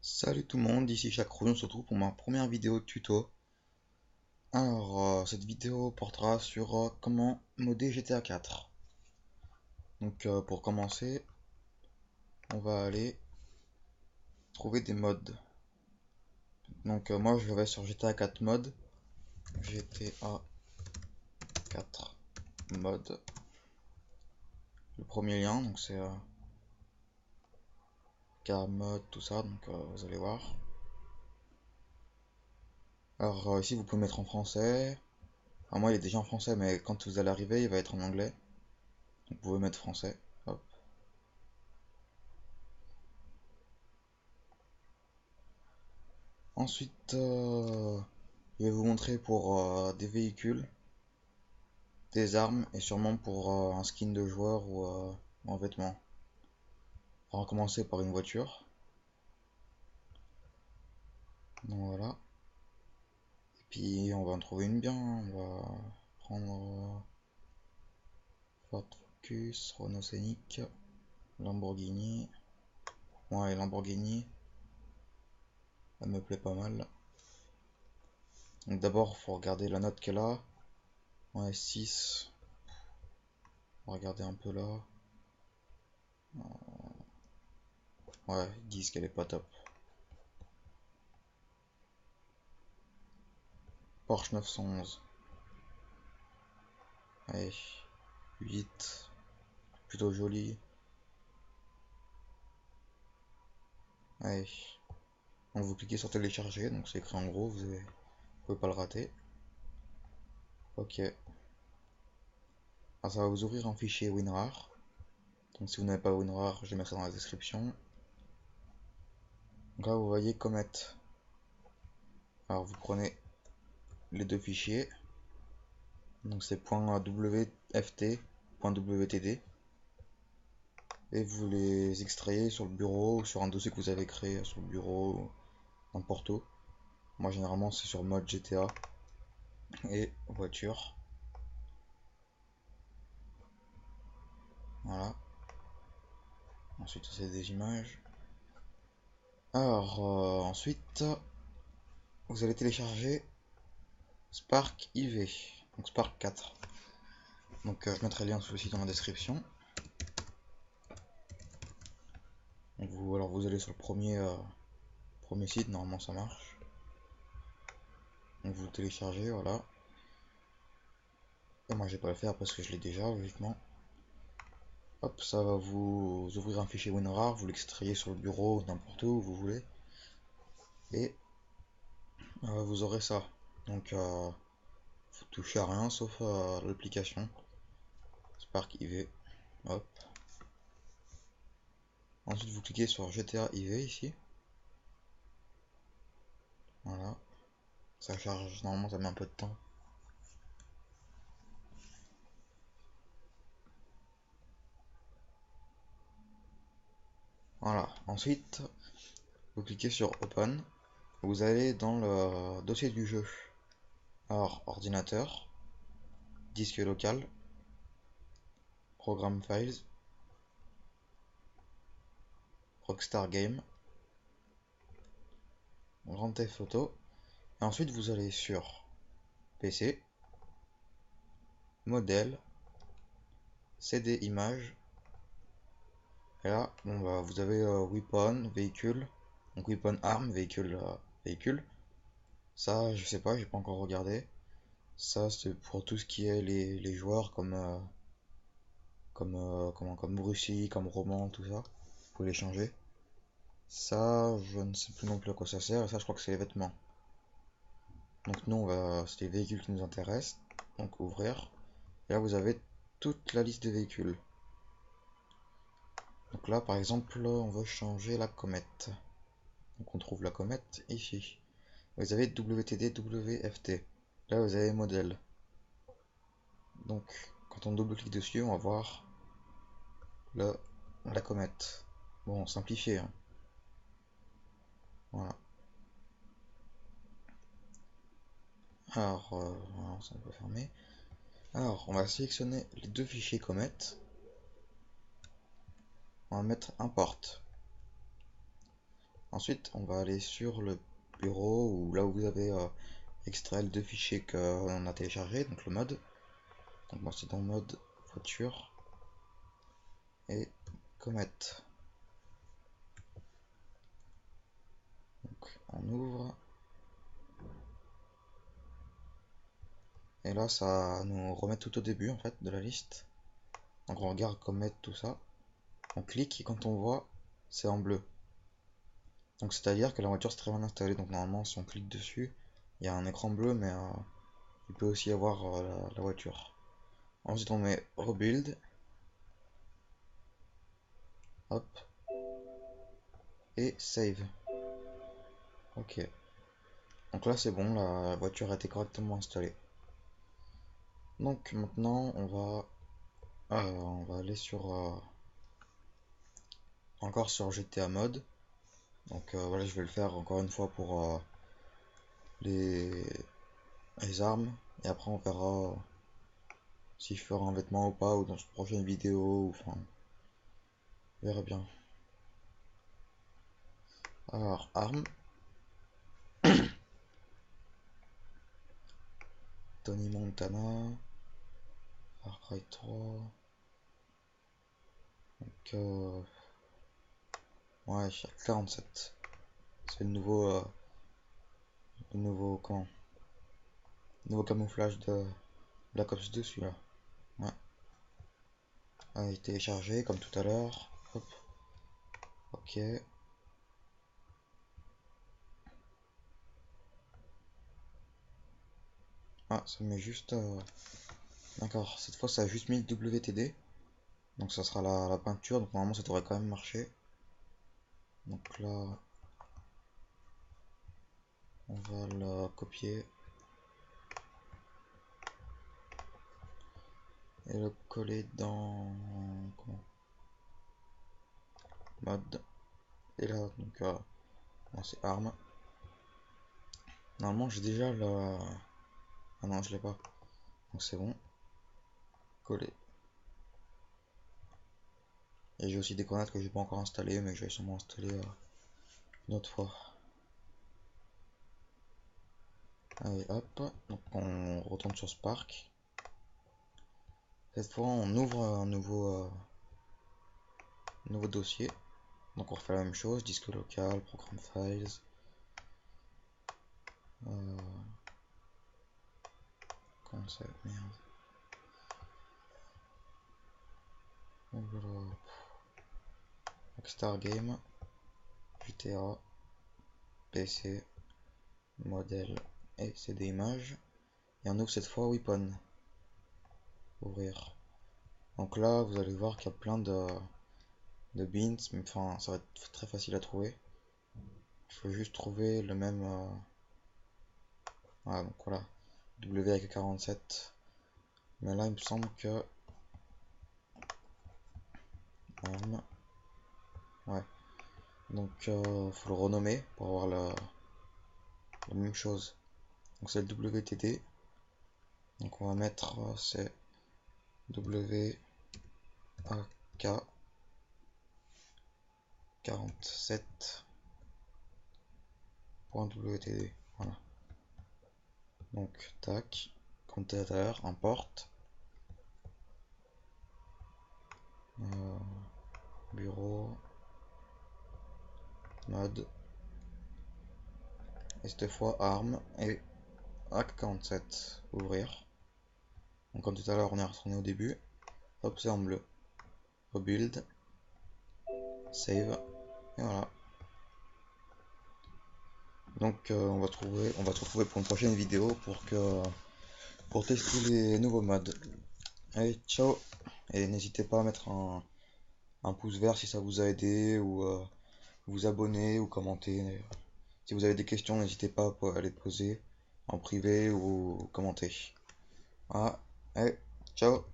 Salut tout le monde, ici Chacrouille, on se retrouve pour ma première vidéo tuto. Cette vidéo portera sur comment modder GTA 4. Pour commencer, on va aller trouver des mods. Moi je vais sur GTA 4 mod, GTA 4 mod. Le premier lien, donc c'est car mod, tout ça, vous allez voir. Ici vous pouvez mettre en français. Moi il est déjà en français, mais quand vous allez arriver, il va être en anglais. Donc vous pouvez mettre français. Hop. Ensuite, je vais vous montrer pour des véhicules, des armes et sûrement pour un skin de joueur ou en vêtements. On va commencer par une voiture. Donc voilà. Et puis on va en trouver une bien. On va prendre Ford Focus, Renault Scénic, Lamborghini. Ouais, Lamborghini, elle me plaît pas mal. Donc d'abord, faut regarder la note qu'elle a. Ouais, 6. On va regarder un peu là. Ouais, ils disent qu'elle est pas top. Porsche 911. Allez, 8. Plutôt joli. Allez. Donc vous cliquez sur télécharger, donc c'est écrit en gros, pouvez pas le rater. Ok. Alors ça va vous ouvrir un fichier WinRAR. Donc si vous n'avez pas WinRAR, je le mettrai dans la description. Donc là vous voyez Comet. Alors vous prenez les deux fichiers. Donc c'est .wft, .wtd. Et vous les extrayez sur le bureau ou sur un dossier que vous avez créé sur le bureau, n'importe où. Moi généralement c'est sur mode GTA et voiture. Voilà. Ensuite c'est des images. Ensuite vous allez télécharger Spark IV, donc Spark 4. Je mettrai le lien sous le site dans la description. Alors vous allez sur le premier site, normalement ça marche. Donc vous le téléchargez, voilà. Et moi je vais pas le faire parce que je l'ai déjà, logiquement. Hop, ça va vous ouvrir un fichier WinRAR, vous l'extrayez sur le bureau, n'importe où vous voulez. Et vous aurez ça. Faut toucher à rien sauf à l'application Spark IV. Hop. Ensuite vous cliquez sur GTA IV ici. Voilà. Ça charge, normalement ça met un peu de temps. Voilà. Ensuite, vous cliquez sur Open. Vous allez dans le dossier du jeu. Alors, ordinateur, disque local, programme files, Rockstar Game, Grand Theft Auto. Et ensuite, vous allez sur PC, modèle, CD image. Et là, vous avez weapon, véhicule. Donc weapon arme, véhicule. Ça, je sais pas, j'ai pas encore regardé. Ça, c'est pour tout ce qui est les joueurs comme Brucey, comme Roman, tout ça. Vous pouvez les changer. Ça, je ne sais plus non plus à quoi ça sert. Et ça, je crois que c'est les vêtements. Donc nous, c'est les véhicules qui nous intéressent. Donc ouvrir. Et là, vous avez toute la liste des véhicules. Donc là, par exemple, on veut changer la comète. Donc on trouve la comète ici. Vous avez WTD, WFT. Là, vous avez modèle. Donc, quand on double-clique dessus, on va voir la comète. Bon, simplifié, hein. Voilà. Voilà, ça on peut fermer. Alors, on va sélectionner les deux fichiers comète. On va mettre import. Ensuite, on va aller sur le bureau ou là où vous avez extrait les deux fichiers qu'on a téléchargés, donc le mode. Donc moi c'est dans mode voiture et comet. Donc on ouvre et là ça nous remet tout au début en fait de la liste. Donc on regarde comet tout ça, on clique et quand on voit c'est en bleu. Donc c'est à dire que la voiture c'est très bien installée. Donc normalement si on clique dessus il y a un écran bleu mais il peut aussi y avoir la voiture. Ensuite on met rebuild, hop, et save. Ok. Donc là c'est bon, la voiture a été correctement installée. Donc maintenant on va aller sur encore sur GTA mode. Donc voilà, je vais le faire encore une fois pour les, les armes. Et après on verra si je ferai un vêtement ou pas, ou dans une prochaine vidéo, ou enfin, on verra bien. Alors, armes, Tony Montana, Far Cry 3. Donc, ouais, j'ai 47. C'est le nouveau, comment? Le nouveau camouflage de Black Ops 2, celui-là. Ouais. Ah, il est téléchargé comme tout à l'heure. Hop. Ok. Ah, ça met juste. D'accord, cette fois ça a juste mis WTD. Donc ça sera la peinture. Donc normalement ça devrait quand même marcher. Donc là, on va le copier et le coller dans comment, mode. Et là, donc c'est arme. Normalement j'ai déjà la. Ah non, je l'ai pas. Donc c'est bon. Coller. Et j'ai aussi des grenades que j'ai pas encore installées, mais que je vais sûrement installer une autre fois. Allez hop, donc on retourne sur Spark. Cette fois on ouvre nouveau dossier. Donc on refait la même chose, disque local, programme files. Comment ça, merde. Donc voilà. Rockstar Game, GTA, PC, modèle et CD image. Et on ouvre cette fois Weapon. Ouvrir. Donc là vous allez voir qu'il y a plein de bins, mais enfin ça va être très facile à trouver. Il faut juste trouver le même. Voilà, donc voilà. W avec 47. Mais là il me semble que. Ouais. Donc faut le renommer pour avoir la même chose. Donc c'est le WTD. Donc on va mettre c'est WAK 47.wtd. Voilà. Donc tac, comme tout à l'heure, import, bureau, mode, et cette fois arme et AK47, ouvrir. Donc comme tout à l'heure on est retourné au début. Hop, c'est en bleu. Rebuild, save, et voilà. Donc on va se retrouver pour une prochaine vidéo pour tester les nouveaux modes. Allez, ciao! Et n'hésitez pas à mettre un pouce vert si ça vous a aidé, ou vous abonner ou commenter. Si vous avez des questions, n'hésitez pas à les poser en privé ou commenter. Voilà, allez, ciao!